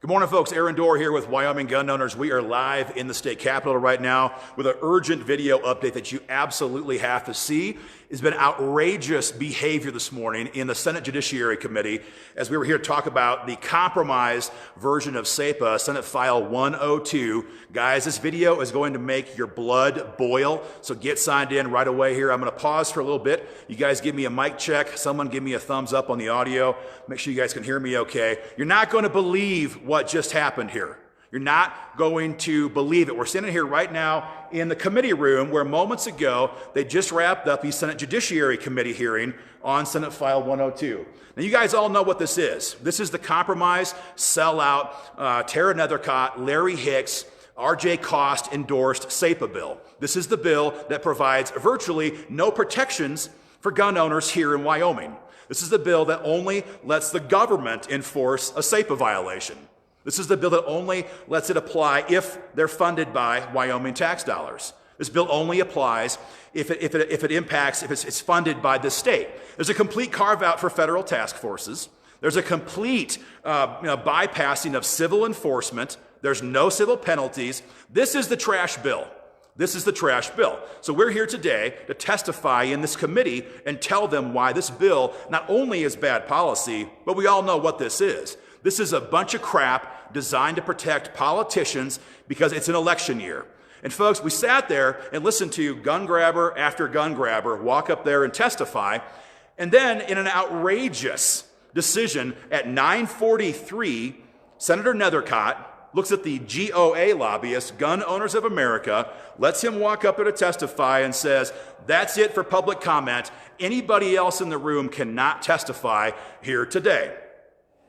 Good morning, folks. Aaron Dorr here with Wyoming Gun Owners. We are live in the state capitol right now with an urgent video update that you absolutely have to see. It's been outrageous behavior this morning in the Senate Judiciary Committee as we were here to talk about the compromised version of SAPA, Senate File 102. Guys, this video is going to make your blood boil, so get signed in right away here. I'm going to pause for a little bit. You guys give me a mic check. Someone give me a thumbs up on the audio. Make sure you guys can hear me okay. You're not going to believe what just happened here. You're not going to believe it. We're standing here right now in the committee room where moments ago they just wrapped up the Senate Judiciary Committee hearing on Senate File 102. Now you guys all know what this is. This is the compromise, sellout, Tara Nethercott, Larry Hicks, R.J. Cost endorsed SAPA bill. This is the bill that provides virtually no protections for gun owners here in Wyoming. This is the bill that only lets the government enforce a SAPA violation. This is the bill that only lets it apply if they're funded by Wyoming tax dollars. This bill only applies if it's funded by the state. There's a complete carve out for federal task forces. There's a complete bypassing of civil enforcement. There's no civil penalties. This is the trash bill. This is the trash bill. So we're here today to testify in this committee and tell them why this bill not only is bad policy, but we all know what this is. This is a bunch of crap designed to protect politicians because it's an election year. And folks, we sat there and listened to gun grabber after gun grabber walk up there and testify. And then in an outrageous decision at 9:43, Senator Nethercott looks at the GOA lobbyist, Gun Owners of America, lets him walk up there to testify and says, that's it for public comment. Anybody else in the room cannot testify here today.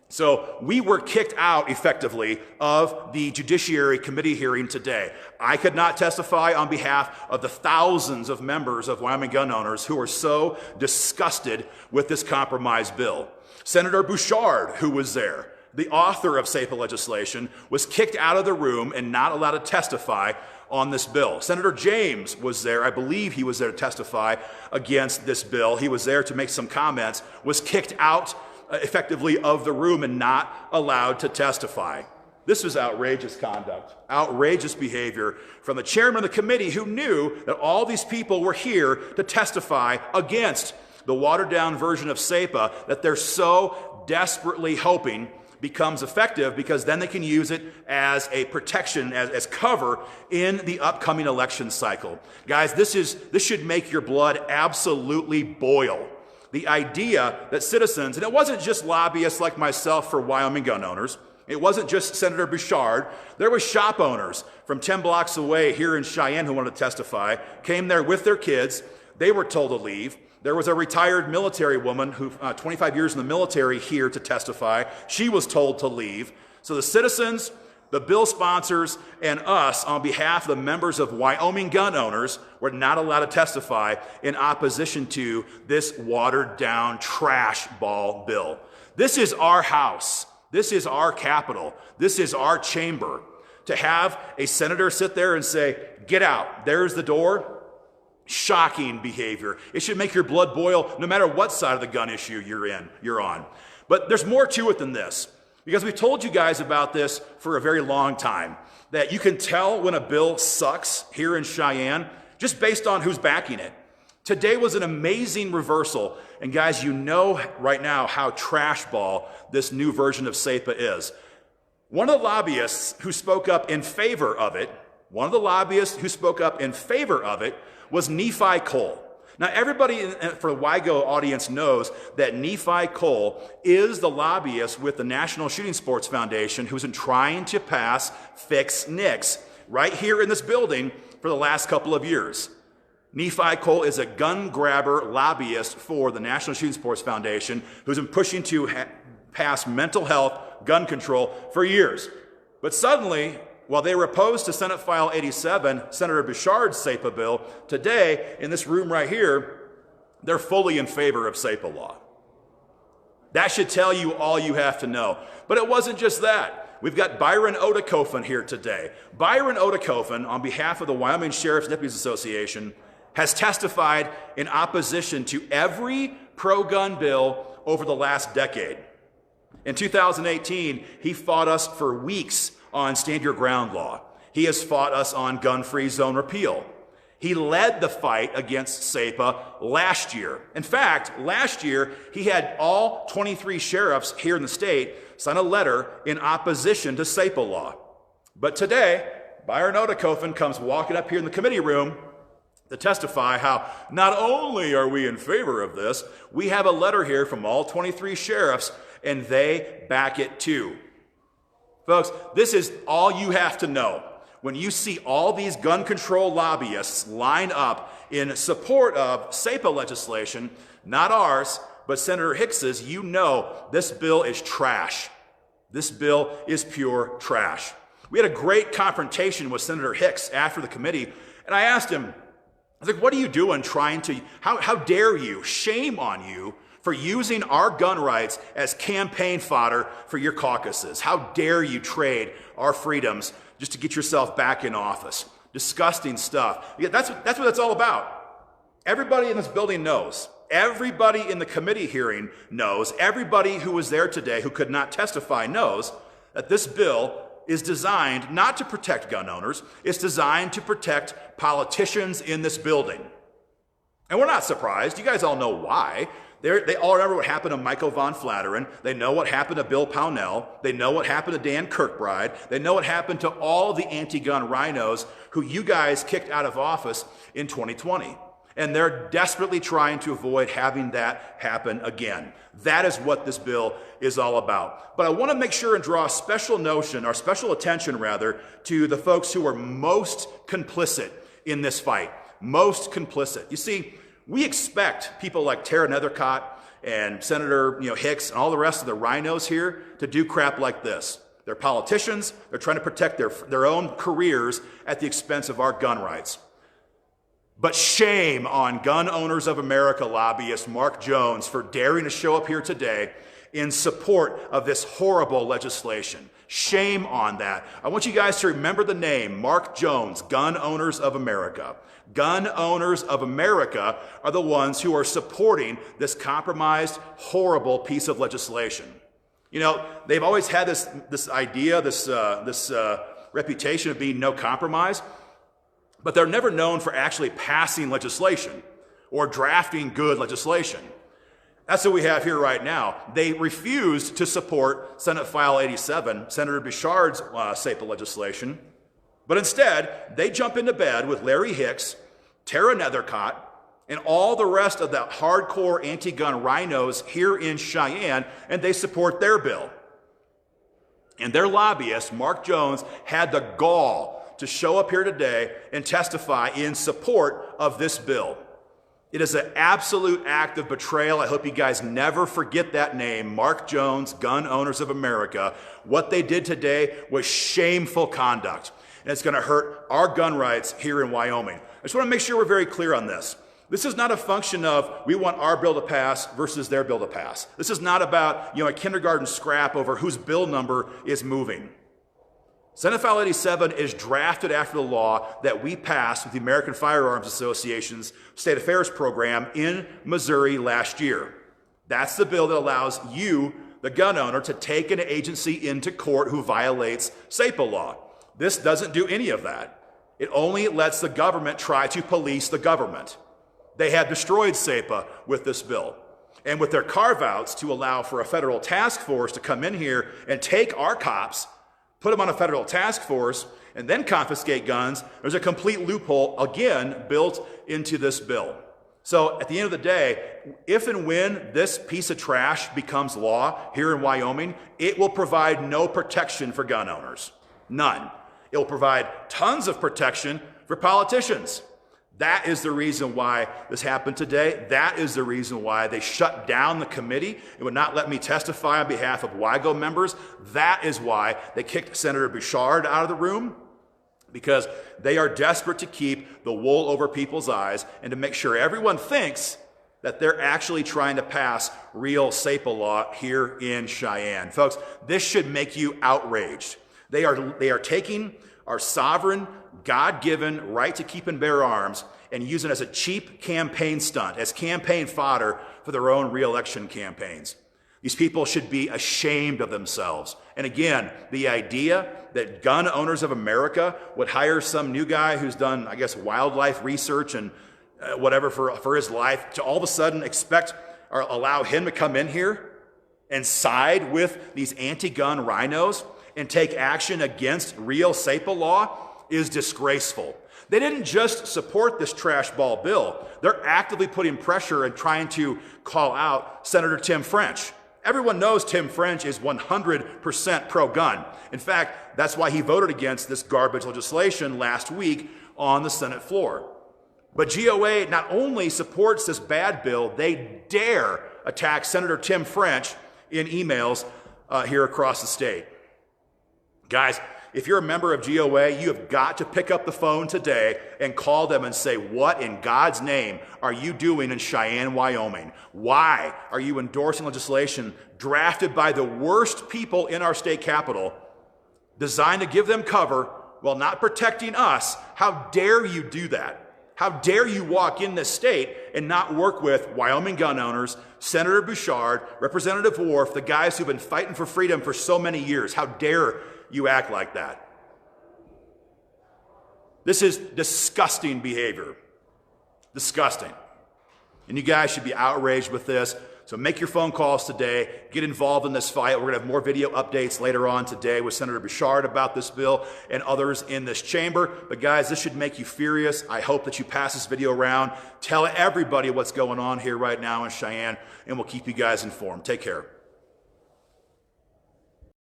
So we were kicked out effectively of the Judiciary Committee hearing today. I could not testify on behalf of the thousands of members of Wyoming gun owners who are so disgusted with this compromise bill. Senator Bouchard, who was there, the author of SAPA legislation, was kicked out of the room and not allowed to testify on this bill. Senator James was there. I believe he was there to testify against this bill. He was there to make some comments, was kicked out effectively of the room and not allowed to testify. This was outrageous conduct, outrageous behavior from the chairman of the committee who knew that all these people were here to testify against the watered down version of SAPA that they're so desperately hoping becomes effective because then they can use it as a protection, as cover in the upcoming election cycle. Guys, this should make your blood absolutely boil. The idea that citizens, and it wasn't just lobbyists like myself for Wyoming gun owners, it wasn't just Senator Bouchard, there was shop owners from 10 blocks away here in Cheyenne who wanted to testify, came there with their kids, they were told to leave. There was a retired military woman who 25 years in the military here to testify. She was told to leave. So the citizens, the bill sponsors, and us on behalf of the members of Wyoming gun owners were not allowed to testify in opposition to this watered down trash ball bill. This is our house. This is our Capitol. This is our chamber. To have a senator sit there and say, get out, there's the door. Shocking behavior. It should make your blood boil no matter what side of the gun issue you're on. But there's more to it than this. Because we've told you guys about this for a very long time, that you can tell when a bill sucks here in Cheyenne just based on who's backing it. Today was an amazing reversal. And guys, you know right now how trash ball this new version of SAPA is. One of the lobbyists who spoke up in favor of it, was Nephi Cole. Now, everybody for the WYGO audience knows that Nephi Cole is the lobbyist with the National Shooting Sports Foundation who's been trying to pass Fix NICS right here in this building for the last couple of years. Nephi Cole is a gun grabber lobbyist for the National Shooting Sports Foundation who's been pushing to pass mental health gun control for years. But suddenly, while they were opposed to Senate File 87, Senator Bouchard's SAPA bill, today, in this room right here, they're fully in favor of SAPA law. That should tell you all you have to know. But it wasn't just that. We've got Byron Odakofen here today. Byron Odakofen, on behalf of the Wyoming Sheriff's Deputies Association, has testified in opposition to every pro-gun bill over the last decade. In 2018, he fought us for weeks on Stand Your Ground law. He has fought us on gun-free zone repeal. He led the fight against SAPA last year. In fact, last year, he had all 23 sheriffs here in the state sign a letter in opposition to SAPA law. But today, Byron Odekofen comes walking up here in the committee room to testify how not only are we in favor of this, we have a letter here from all 23 sheriffs, and they back it too. Folks, this is all you have to know. When you see all these gun control lobbyists line up in support of SAPA legislation, not ours, but Senator Hicks's, you know this bill is trash. This bill is pure trash. We had a great confrontation with Senator Hicks after the committee, and I asked him, I was like, what are you doing trying to, how dare you, shame on you for using our gun rights as campaign fodder for your caucuses? How dare you trade our freedoms just to get yourself back in office? Disgusting stuff. Yeah, that's what it's all about. Everybody in this building knows. Everybody in the committee hearing knows. Everybody who was there today who could not testify knows that this bill is designed not to protect gun owners. It's designed to protect politicians in this building. And we're not surprised. You guys all know why. They all remember what happened to Michael von Flatteren. They know what happened to Bill Pownell. They know what happened to Dan Kirkbride. They know what happened to all the anti-gun rhinos who you guys kicked out of office in 2020. And they're desperately trying to avoid having that happen again. That is what this bill is all about. But I want to make sure and draw special attention to the folks who are most complicit in this fight. Most complicit. You see, we expect people like Tara Nethercott and Senator Hicks and all the rest of the rhinos here to do crap like this. They're politicians. They're trying to protect their own careers at the expense of our gun rights. But shame on Gun Owners of America lobbyist Mark Jones for daring to show up here today in support of this horrible legislation. Shame on that. I want you guys to remember the name, Mark Jones, Gun Owners of America. Gun Owners of America are the ones who are supporting this compromised, horrible piece of legislation. They've always had this idea, this reputation of being no compromise, but they're never known for actually passing legislation or drafting good legislation. That's what we have here right now. They refused to support Senate File 87, Senator Bouchard's SAPA legislation, but instead, they jump into bed with Larry Hicks, Tara Nethercott, and all the rest of the hardcore anti-gun rhinos here in Cheyenne, and they support their bill. And their lobbyist, Mark Jones, had the gall to show up here today and testify in support of this bill. It is an absolute act of betrayal. I hope you guys never forget that name, Mark Jones, Gun Owners of America. What they did today was shameful conduct, and it's going to hurt our gun rights here in Wyoming. I just want to make sure we're very clear on this. This is not a function of we want our bill to pass versus their bill to pass. This is not about a kindergarten scrap over whose bill number is moving. Senate File 87 is drafted after the law that we passed with the American Firearms Association's State Affairs program in Missouri last year. That's the bill that allows you, the gun owner, to take an agency into court who violates SAPA law. This doesn't do any of that. It only lets the government try to police the government. They have destroyed SAPA with this bill. And with their carve-outs to allow for a federal task force to come in here and take our cops, put them on a federal task force, and then confiscate guns, there's a complete loophole, again, built into this bill. So at the end of the day, if and when this piece of trash becomes law here in Wyoming, it will provide no protection for gun owners. None. It will provide tons of protection for politicians. That is the reason why this happened today. That is the reason why they shut down the committee and would not let me testify on behalf of WYGO members. That is why they kicked Senator Bouchard out of the room, because they are desperate to keep the wool over people's eyes and to make sure everyone thinks that they're actually trying to pass real SAPA law here in Cheyenne. Folks, this should make you outraged. They are taking our sovereign, God-given right to keep and bear arms and use it as a cheap campaign stunt, as campaign fodder for their own re-election campaigns. These people should be ashamed of themselves. And again, the idea that gun owners of America would hire some new guy who's done, I guess, wildlife research and whatever for his life to all of a sudden expect or allow him to come in here and side with these anti-gun rhinos and take action against real SAPA law is disgraceful. They didn't just support this trash ball bill. They're actively putting pressure and trying to call out Senator Tim French. Everyone knows Tim French is 100% pro-gun. In fact, that's why he voted against this garbage legislation last week on the Senate floor. But GOA not only supports this bad bill, they dare attack Senator Tim French in emails here across the state. Guys, if you're a member of GOA, you have got to pick up the phone today and call them and say, what in God's name are you doing in Cheyenne, Wyoming? Why are you endorsing legislation drafted by the worst people in our state capital, designed to give them cover while not protecting us? How dare you do that? How dare you walk in this state and not work with Wyoming gun owners, Senator Bouchard, Representative Worf, the guys who've been fighting for freedom for so many years? How dare you act like that? This is disgusting behavior. Disgusting. And you guys should be outraged with this. So make your phone calls today. Get involved in this fight. We're going to have more video updates later on today with Senator Bouchard about this bill and others in this chamber. But guys, this should make you furious. I hope that you pass this video around. Tell everybody what's going on here right now in Cheyenne, and we'll keep you guys informed. Take care.